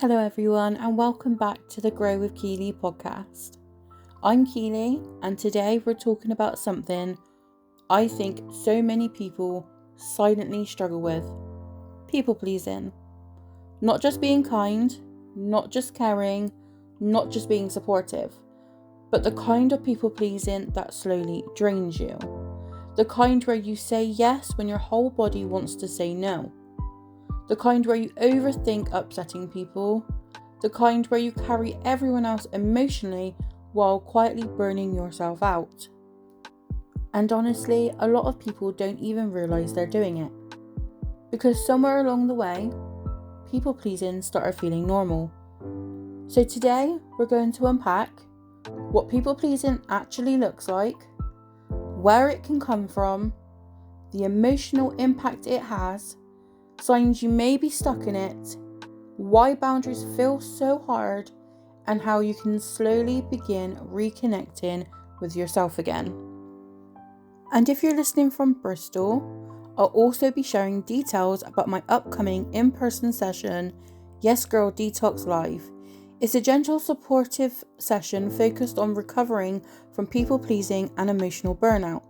Hello everyone and welcome back to the Grow With Keeley podcast. I'm Keeley and today we're talking about something I think so many people silently struggle with. People pleasing. Not just being kind, not just caring, not just being supportive, but the kind of people pleasing that slowly drains you. The kind where you say yes when your whole body wants to say no. The kind where you overthink upsetting people. The kind where you carry everyone else emotionally while quietly burning yourself out. And honestly, a lot of people don't even realise they're doing it. Because somewhere along the way, people pleasing started feeling normal. So today, we're going to unpack what people pleasing actually looks like, where it can come from, the emotional impact it has, signs you may be stuck in it, why boundaries feel so hard, and how you can slowly begin reconnecting with yourself again. And if you're listening from Bristol, I'll also be sharing details about my upcoming in-person session, Yes, GIRL DETOX Live. It's a gentle, supportive session focused on recovering from people-pleasing and emotional burnout.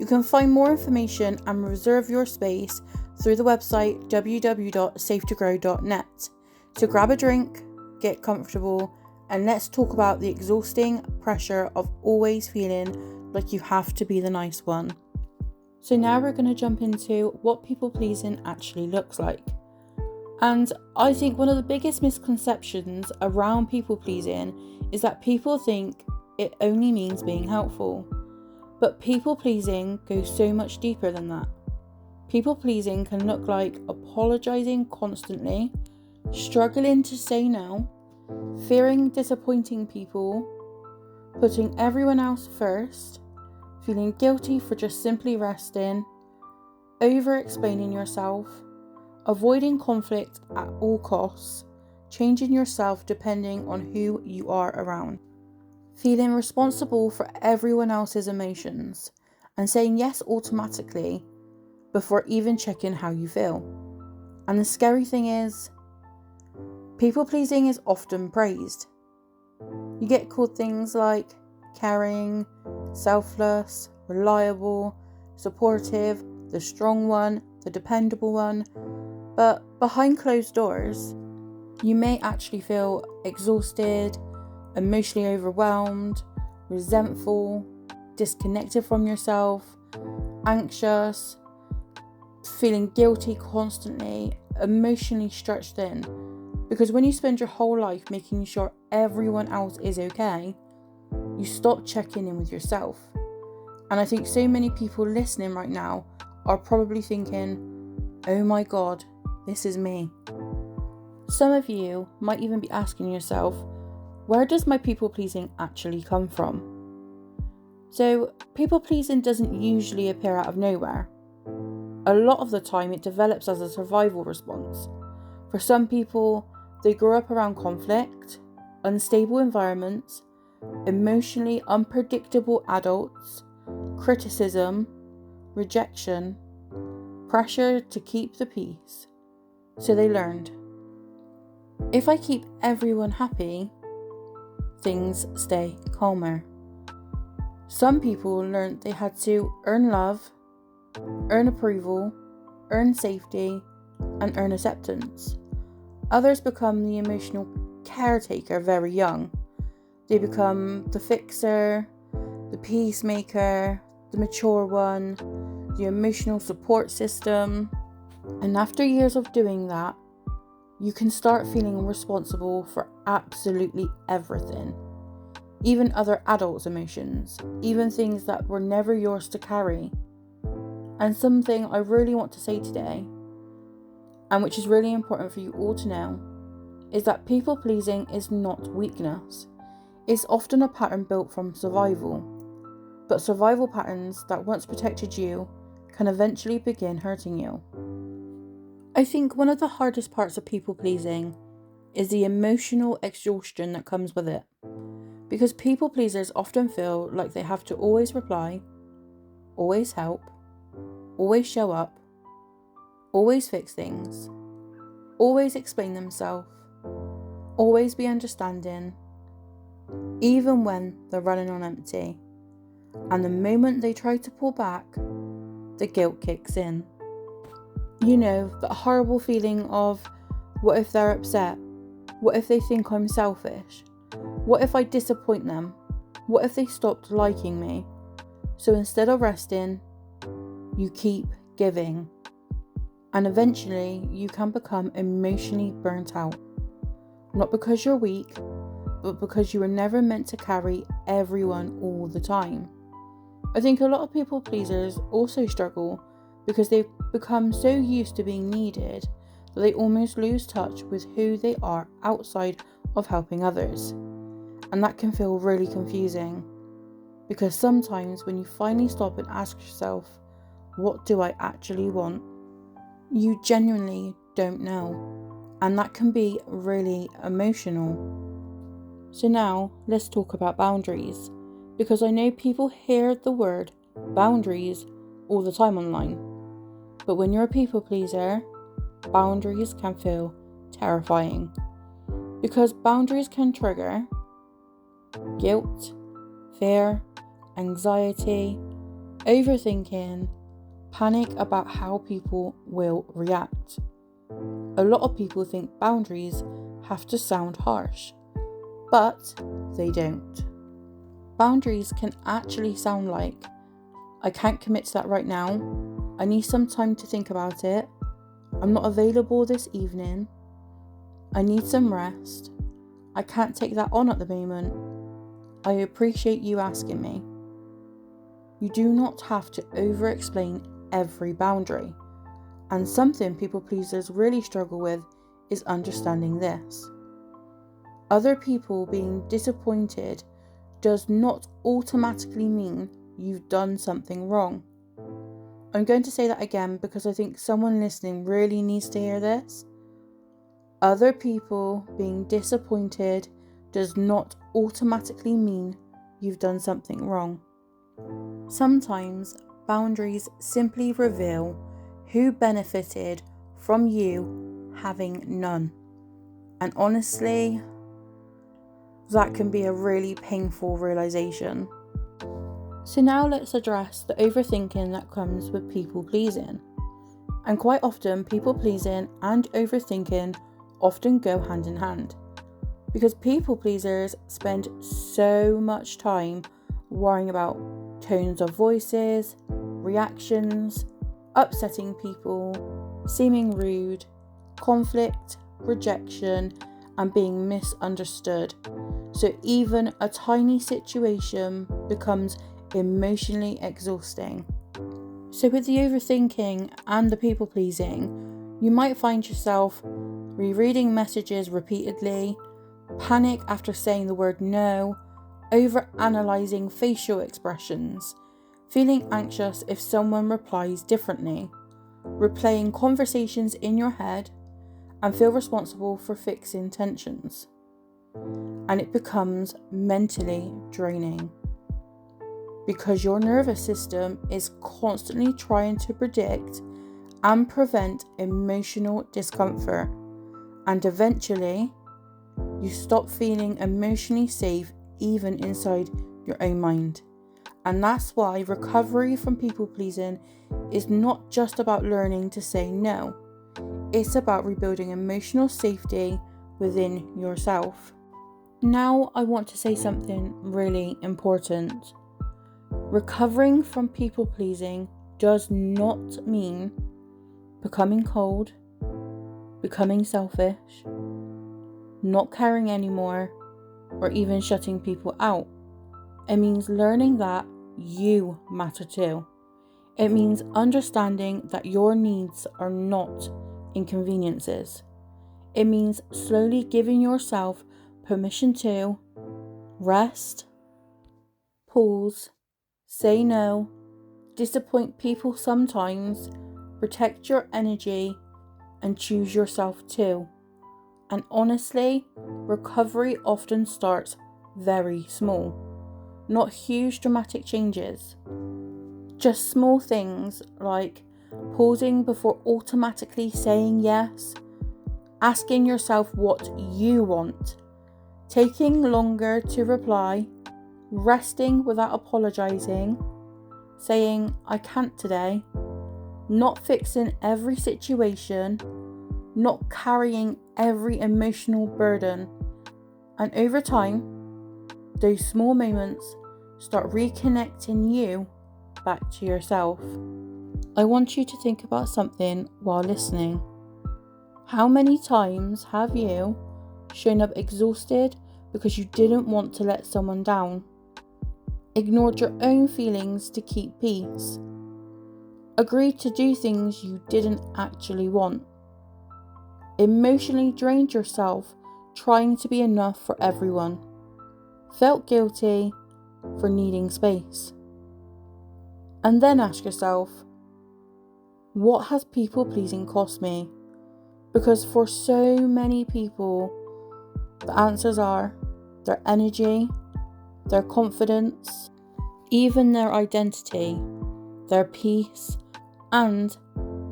You can find more information and reserve your space through the website www.safetogrow.net. So grab a drink, get comfortable, and let's talk about the exhausting pressure of always feeling like you have to be the nice one. So now we're going to jump into what people pleasing actually looks like. And I think one of the biggest misconceptions around people pleasing is that people think it only means being helpful. But people pleasing goes so much deeper than that. People pleasing can look like apologising constantly, struggling to say no, fearing disappointing people, putting everyone else first, feeling guilty for just simply resting, over-explaining yourself, avoiding conflict at all costs, changing yourself depending on who you are around, feeling responsible for everyone else's emotions, and saying yes automatically before even checking how you feel. And the scary thing is, people pleasing is often praised. You get called things like caring, selfless, reliable, supportive, the strong one, the dependable one. But behind closed doors, you may actually feel exhausted, emotionally overwhelmed, resentful, disconnected from yourself, anxious, feeling guilty constantly, emotionally stretched thin. Because when you spend your whole life making sure everyone else is okay, you stop checking in with yourself. And I think so many people listening right now are probably thinking, oh my God, this is me. Some of you might even be asking yourself, where does my people pleasing actually come from? So people pleasing doesn't usually appear out of nowhere. A lot of the time it develops as a survival response. For some people, they grow up around conflict, unstable environments, emotionally unpredictable adults, criticism, rejection, pressure to keep the peace. So they learned, if I keep everyone happy, things stay calmer. Some people learned they had to earn love, earn approval, earn safety, and earn acceptance. Others become the emotional caretaker very young. They become the fixer, the peacemaker, the mature one, the emotional support system. And after years of doing that, you can start feeling responsible for absolutely everything. Even other adults' emotions, even things that were never yours to carry. And something I really want to say today, and which is really important for you all to know, is that people pleasing is not weakness. It's often a pattern built from survival. But survival patterns that once protected you can eventually begin hurting you. I think one of the hardest parts of people pleasing is the emotional exhaustion that comes with it. Because people pleasers often feel like they have to always reply, always help, always show up, always fix things, always explain themselves, Always be understanding, even when they're running on empty. And the moment they try to pull back, the guilt kicks in. You know, that horrible feeling of, what if they're upset? What if they think I'm selfish? What if I disappoint them? What if they stopped liking me? So instead of resting, you keep giving. And eventually you can become emotionally burnt out. Not because you're weak, but because you were never meant to carry everyone all the time. I think a lot of people pleasers also struggle because they've become so used to being needed that they almost lose touch with who they are outside of helping others. And that can feel really confusing, because sometimes when you finally stop and ask yourself, what do I actually want? You genuinely don't know, and that can be really emotional. So now let's talk about boundaries, because I know people hear the word boundaries all the time online. But when you're a people pleaser, boundaries can feel terrifying, because boundaries can trigger guilt, fear, anxiety, overthinking, panic about how people will react. A lot of people think boundaries have to sound harsh, but they don't. Boundaries can actually sound like, I can't commit to that right now. I need some time to think about it. I'm not available this evening. I need some rest. I can't take that on at the moment. I appreciate you asking me. You do not have to over-explain every boundary. And something people pleasers really struggle with is understanding this. Other people being disappointed does not automatically mean you've done something wrong. I'm going to say that again because I think someone listening really needs to hear this. Other people being disappointed does not automatically mean you've done something wrong. Sometimes boundaries simply reveal who benefited from you having none. And honestly, that can be a really painful realization. So now let's address the overthinking that comes with people pleasing. And quite often, people pleasing and overthinking often go hand in hand, because people pleasers spend so much time worrying about tones of voices, reactions, upsetting people, seeming rude, conflict, rejection, and being misunderstood. So even a tiny situation becomes emotionally exhausting. So with the overthinking and the people pleasing, you might find yourself rereading messages repeatedly, panic after saying the word no, over-analysing facial expressions, feeling anxious if someone replies differently, replaying conversations in your head, and feel responsible for fixing tensions. And it becomes mentally draining, because your nervous system is constantly trying to predict and prevent emotional discomfort, and eventually you stop feeling emotionally safe even inside your own mind. And that's why recovery from people pleasing is not just about learning to say no. It's about rebuilding emotional safety within yourself. Now I want to say something really important. Recovering from people pleasing does not mean becoming cold, becoming selfish, not caring anymore, or even shutting people out. It means learning that you matter too. It means understanding that your needs are not inconveniences. It means slowly giving yourself permission to rest, pause, say no, disappoint people sometimes, protect your energy, and choose yourself too. And honestly, recovery often starts very small, not huge dramatic changes. Just small things like pausing before automatically saying yes, asking yourself what you want, taking longer to reply, resting without apologizing, saying I can't today, not fixing every situation, not carrying every emotional burden. And over time, those small moments start reconnecting you back to yourself. I want you to think about something while listening. How many times have you shown up exhausted because you didn't want to let someone down? Ignored your own feelings to keep peace? Agreed to do things you didn't actually want? Emotionally drained yourself trying to be enough for everyone? Felt guilty for needing space? And then ask yourself, what has people pleasing cost me? Because for so many people, the answers are their energy, their confidence, even their identity, their peace, and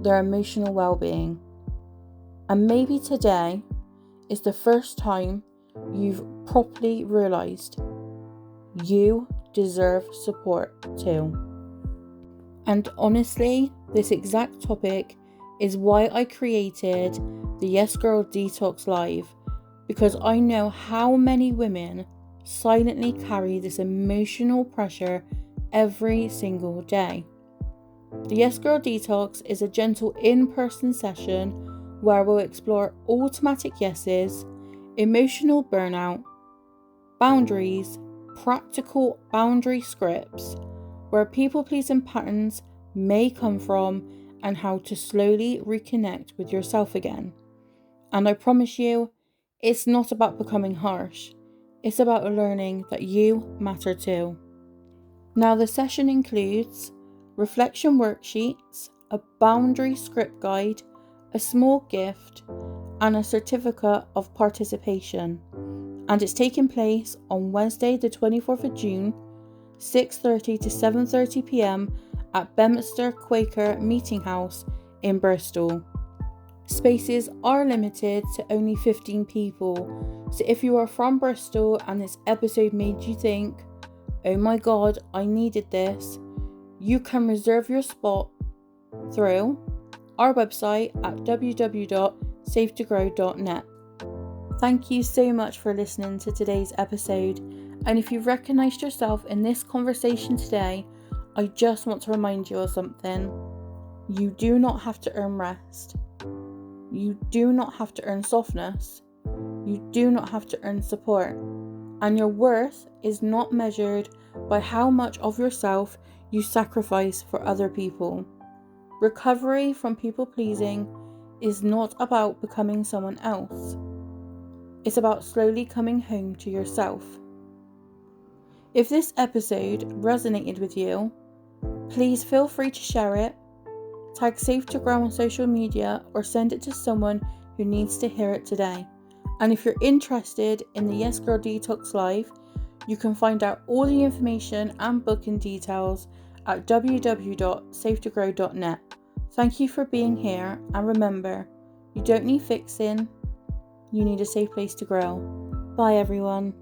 their emotional well-being. And maybe today is the first time you've properly realised you deserve support too. And honestly, this exact topic is why I created the Yes Girl Detox Live, because I know how many women silently carry this emotional pressure every single day. The Yes Girl Detox is a gentle in-person session where we'll explore automatic yeses, emotional burnout, boundaries, practical boundary scripts, where people-pleasing patterns may come from, and how to slowly reconnect with yourself again. And I promise you, it's not about becoming harsh. It's about learning that you matter too. Now, the session includes reflection worksheets, a boundary script guide, a small gift, and a certificate of participation. And it's taking place on Wednesday, the 24th of June, 6:30 to 7:30 p.m. at Bedminster Quaker Meeting House in Bristol. Spaces are limited to only 15 people, so if you are from Bristol and this episode made you think, oh my god, I needed this, you can reserve your spot through our website at www.safetogrow.net. Thank you so much for listening to today's episode, and if you've recognised yourself in this conversation today, I just want to remind you of something. You do not have to earn rest. You do not have to earn softness. You do not have to earn support. And your worth is not measured by how much of yourself you sacrifice for other people. Recovery from people pleasing is not about becoming someone else. It's about slowly coming home to yourself. If this episode resonated with you, please feel free to share it, tag Safe to Grow on social media, or send it to someone who needs to hear it today. And if you're interested in the Yes Girl Detox Live, you can find out all the information and booking details at www.safetogrow.net. Thank you for being here, and remember, you don't need fixing, you need a safe place to grow. Bye everyone.